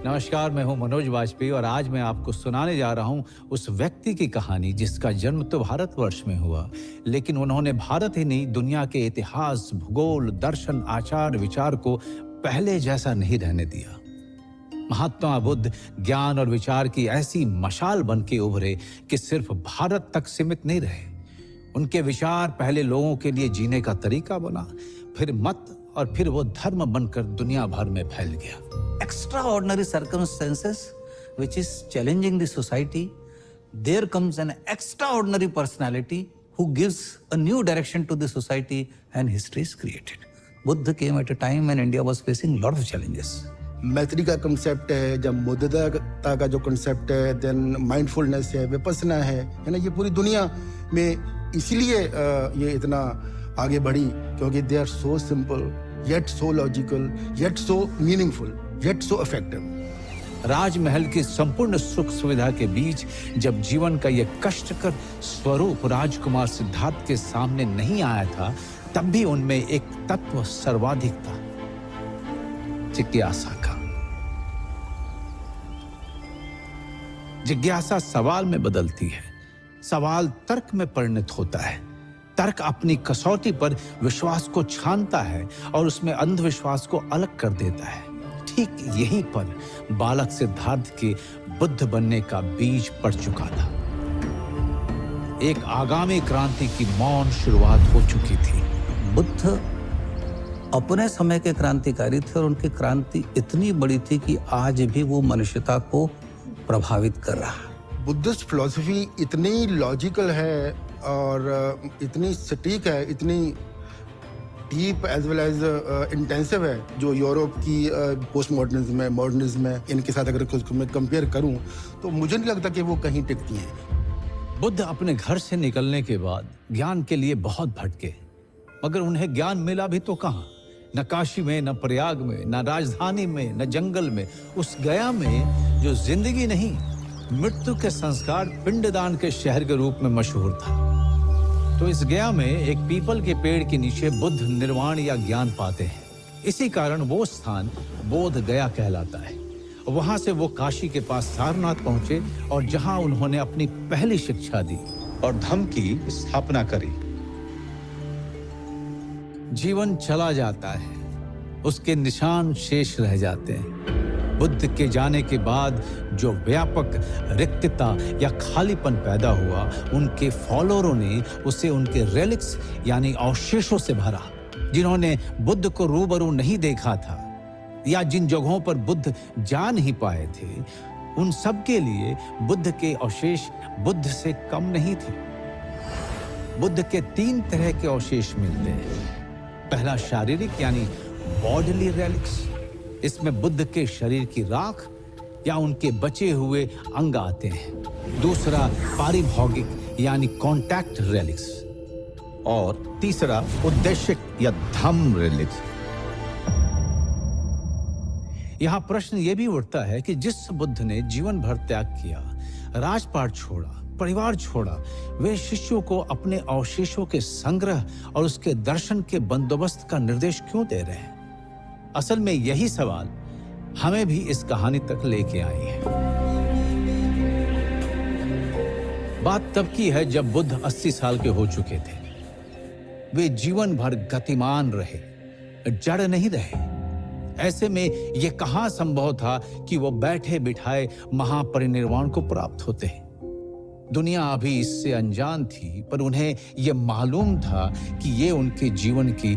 नमस्कार, मैं हूं मनोज वाजपेयी और आज मैं आपको सुनाने जा रहा हूं उस व्यक्ति की कहानी जिसका जन्म तो भारतवर्ष में हुआ, लेकिन उन्होंने भारत ही नहीं दुनिया के इतिहास, भूगोल, दर्शन, आचार, विचार को पहले जैसा नहीं रहने दिया। महात्मा बुद्ध ज्ञान और विचार की ऐसी मशाल बन के उभरे कि सिर्फ भारत तक सीमित नहीं रहे। उनके विचार पहले लोगों के लिए जीने का तरीका बना, फिर मत और फिर वो धर्म बनकर दुनिया भर में फैल गया। Extraordinary circumstances which is challenging the society, there comes an extraordinary personality who gives a new direction to the society and history is created. Buddha came at a time when India was facing a lot of challenges. मैत्री का concept है, जब मुद्दता का जो concept है, then mindfulness है, विपස්සना है ना, ये पूरी दुनिया में इसलिए ये इतना आगे बढ़ी क्योंकि they are so simple yet so logical yet so meaningful yet so effective. राजमहल की संपूर्ण सुख सुविधा के बीच जब जीवन का यह कष्टकर स्वरूप राजकुमार सिद्धार्थ के सामने नहीं आया था, तब भी उनमें एक तत्व सर्वाधिक था, जिज्ञासा का। जिज्ञासा सवाल में बदलती है, सवाल तर्क में परिणत होता है, तर्क अपनी कसौटी पर विश्वास को छानता है और उसमें अंधविश्वास को अलग कर देता है। ठीक यहीं पर बालक सिद्धार्थ के बुद्ध बनने का बीज पड़ चुका था। एक आगामी क्रांति की मौन शुरुआत हो चुकी थी। बुद्ध अपने समय के क्रांतिकारी थे और उनकी क्रांति इतनी बड़ी थी कि आज भी वो मनुष्यता को प्रभावित कर रहा है। बुद्धिस्ट फिलॉसफी इतनी लॉजिकल है और इतनी सटीक है, इतनी deep as well as intensive है, जो यूरोप की पोस्ट मॉडर्निज्म है, मॉडर्निज्म है, इनके साथ अगर कुछ मैं कंपेयर करूं तो मुझे नहीं लगता कि वो कहीं टिकती हैं। बुद्ध अपने घर से निकलने के बाद ज्ञान के लिए बहुत भटके, मगर उन्हें ज्ञान मिला भी तो कहां? न काशी में, न प्रयाग में, न राजधानी में, न जंगल में। उस गया में जो जिंदगी नहीं, मृत्यु के संस्कार पिंडदान के शहर के रूप में मशहूर था। तो इस गया में एक पीपल के पेड़ के नीचे बुद्ध निर्वाण या ज्ञान पाते हैं। इसी कारण वो स्थान बोध गया कहलाता है। वहां से वो काशी के पास सारनाथ पहुंचे और जहां उन्होंने अपनी पहली शिक्षा दी और धम्म की स्थापना करी। जीवन चला जाता है, उसके निशान शेष रह जाते हैं। बुद्ध के जाने के बाद जो व्यापक रिक्तता या खालीपन पैदा हुआ, उनके फॉलोअरों ने उसे उनके रेलिक्स यानी अवशेषों से भरा। जिन्होंने बुद्ध को रूबरू नहीं देखा था या जिन जगहों पर बुद्ध जा नहीं पाए थे, उन सब के लिए बुद्ध के अवशेष बुद्ध से कम नहीं थे। बुद्ध के 3 तरह के अवशेष मिलते हैं। पहला शारीरिक यानी बॉडीली रेलिक्स, इसमें बुद्ध के शरीर की राख या उनके बचे हुए अंग आते हैं। दूसरा पारिभौगिक यानी कॉन्टैक्ट रेलिक्स और तीसरा उद्देश्य या धम्म रेलिक्स। यहां प्रश्न यह भी उठता है कि जिस बुद्ध ने जीवन भर त्याग किया, राजपाट छोड़ा, परिवार छोड़ा, वे शिष्यों को अपने अवशेषों के संग्रह और उसके दर्शन के बंदोबस्त का निर्देश क्यों दे रहे हैं? असल में यही सवाल हमें भी इस कहानी तक लेके आई है। बात तब की है जब बुद्ध 80 साल के हो चुके थे। वे जीवन भर गतिमान रहे, जड़ नहीं रहे। ऐसे में यह कहां संभव था कि वो बैठे बिठाए महापरिनिर्वाण को प्राप्त होते हैं। दुनिया अभी इससे अनजान थी, पर उन्हें यह मालूम था कि ये उनके जीवन की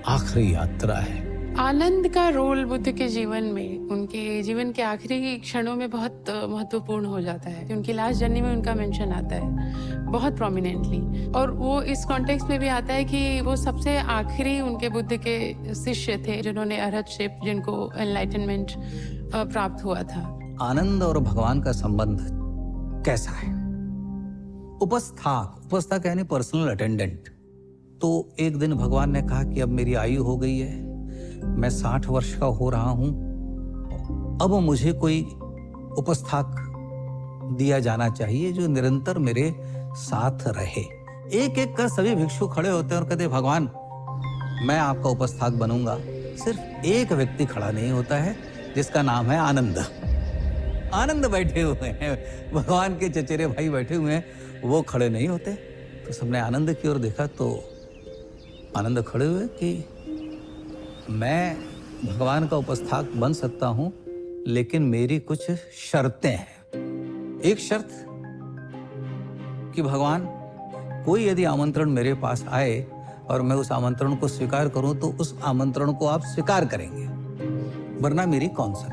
आखिरी यात्रा है। आनंद का रोल बुद्ध के जीवन में, उनके जीवन के आखिरी क्षणों में बहुत महत्वपूर्ण हो जाता है। उनकी लास्ट जर्नी में उनका मेंशन आता है बहुत प्रोमिनेंटली, और वो इस कॉन्टेक्स्ट में भी आता है कि वो सबसे आखिरी उनके बुद्ध के शिष्य थे जिन्होंने अरहतशिप, जिनको एनलाइटनमेंट प्राप्त हुआ था। आनंद और भगवान का संबंध कैसा है? उपस्थाक यानी पर्सनल अटेंडेंट। तो एक दिन भगवान ने कहा कि अब मेरी आयु हो गई है, मैं 60 वर्ष का हो रहा हूं, अब मुझे कोई उपस्थाक दिया जाना चाहिए जो निरंतर मेरे साथ रहे। एक एक कर सभी भिक्षु खड़े होते हैं और कहते, भगवान मैं आपका उपस्थाक बनूंगा। सिर्फ एक व्यक्ति खड़ा नहीं होता है जिसका नाम है आनंद। आनंद बैठे हुए हैं, भगवान के चचेरे भाई बैठे हुए हैं, वो खड़े नहीं होते। तो सबने आनंद की ओर देखा तो आनंद खड़े हुए कि मैं भगवान का उपस्थाक बन सकता हूं, लेकिन मेरी कुछ शर्तें हैं। एक शर्त कि भगवान, कोई यदि आमंत्रण मेरे पास आए और मैं उस आमंत्रण को स्वीकार करूं तो उस आमंत्रण को आप स्वीकार करेंगे, वरना मेरी कौन सा